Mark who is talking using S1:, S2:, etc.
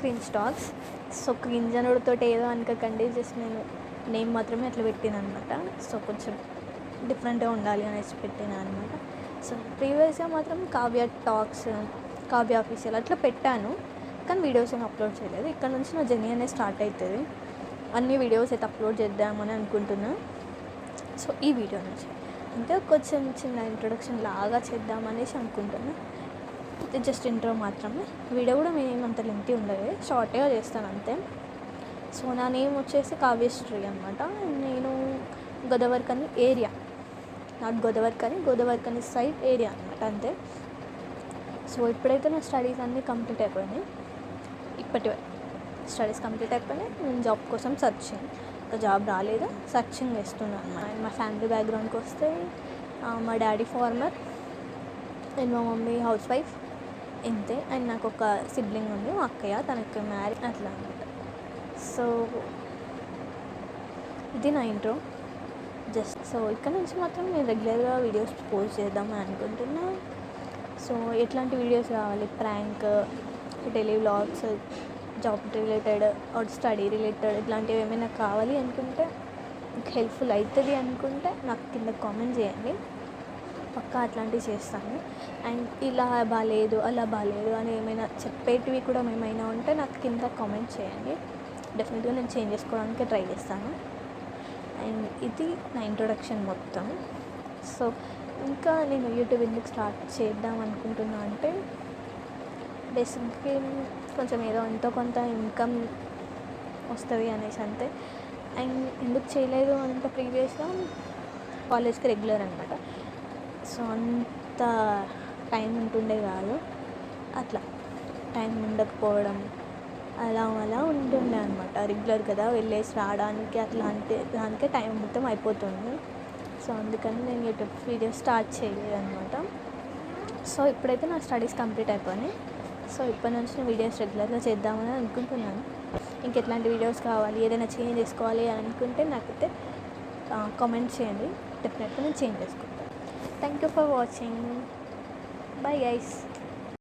S1: Cringe talks. So cringe అనుడితో ఏదో అనుకోకండి, just నేను నేమ్ మాత్రమే అట్లా పెట్టాను అనమాట. సో కొంచెం డిఫరెంట్గా ఉండాలి అనేసి పెట్టాను అనమాట. సో ప్రీవియస్గా మాత్రం కావ్య టాక్స్, కావ్య ఆఫీషియల్ అట్లా పెట్టాను, కానీ వీడియోస్ ఏమి అప్లోడ్ చేయలేదు. ఇక్కడ నుంచి నా జర్నీ అనేది స్టార్ట్ అవుతుంది. అన్ని వీడియోస్ అయితే అప్లోడ్ చేద్దామని అనుకుంటున్నా. సో ఈ వీడియో నుంచి అంటే కొంచెం చిన్న ఇంట్రొడక్షన్ లాగా చేద్దామనేసి అనుకుంటున్నా. ఇది జస్ట్ ఇంట్రో మాత్రమే. వీడియో కూడా మేమేమంత లెంగ్తీ ఉండదు, షార్ట్గా చేస్తాను అంతే. సో నా నేమ్ వచ్చేసి కావ్యశ్రీ అనమాట. నేను Godavarikhani area, not Godavarikhani side area అనమాట, అంతే. సో ఇప్పుడైతే నా స్టడీస్ అన్నీ కంప్లీట్ అయిపోయినాయి. స్టడీస్ కంప్లీట్ అయిపోయినాయి. నేను జాబ్ కోసం సర్చింగ్, ఇంకా జాబ్ రాలేదు, సర్చింగ్ చేస్తున్నాను అన్నమాట. మా ఫ్యామిలీ బ్యాక్గ్రౌండ్కి వస్తే మా డాడీ ఫార్మర్ అండ్ మా మమ్మీ హౌస్ వైఫ్, ఇంతే. అండ్ నాకు ఒక సిబ్లింగ్ ఉంది, మా అక్కయ్య, తనకి మ్యారేజ్ అట్లా అనమాట. సో ఇది నా ఇంట్రో జస్ట్. సో ఇక్కడ నుంచి మాత్రం నేను రెగ్యులర్గా వీడియోస్ పోస్ట్ చేద్దామని అనుకుంటున్నా. సో ఎట్లాంటి వీడియోస్ కావాలి, prank, daily vlogs, job related are study related, ఇట్లాంటివి ఏమైనా కావాలి అనుకుంటే, మీకు హెల్ప్ఫుల్ అవుతుంది అనుకుంటే నాకు కింద కామెంట్ చేయండి, పక్కా అట్లాంటివి చేస్తాను. అండ్ ఇలా బాగాలేదు అలా బాగాలేదు అని ఏమైనా చెప్పేటివి కూడా ఏమైనా ఉంటే నాకు కింద కామెంట్ చేయండి, డెఫినెట్గా నేను చేంజ్ చేసుకోవడానికి ట్రై చేస్తాను. అండ్ ఇది నా ఇంట్రొడక్షన్ మొత్తం. సో ఇంకా నేను యూట్యూబ్ ఎందుకు స్టార్ట్ చేద్దాం అనుకుంటున్నా అంటే, బేసిక్గా కొంచెం ఏదో ఎంతో కొంత ఇన్కమ్ వస్తుంది అనేసి అంతే. అండ్ ఎందుకు చేయలేదు అంటే, ప్రీవియస్గా కాలేజ్కి రెగ్యులర్ అనమాట. సో అంత టైం ఉంటుండే కాదు, అట్లా టైం ఉండకపోవడం అలా ఉంటుండే అనమాట. రెగ్యులర్ కదా, వెళ్ళేసి రావడానికి అట్లా అంటే దానికే టైం మొత్తం అయిపోతుంది. సో అందుకని నేను యూట్యూబ్ వీడియో స్టార్ట్ చేయలేదు అనమాట. సో ఇప్పుడైతే నా స్టడీస్ కంప్లీట్ అయిపోయినాయి. సో ఇప్పటి నుంచి నేను వీడియోస్ రెగ్యులర్గా చేద్దామని అనుకుంటున్నాను. ఇంకెట్లాంటి వీడియోస్ కావాలి, ఏదైనా చేంజ్ చేసుకోవాలి అని అనుకుంటే నాకైతే కామెంట్ చేయండి, డెఫినెట్గా నేను చేంజ్ చేసుకుంటాను. Thank you for watching. Bye guys.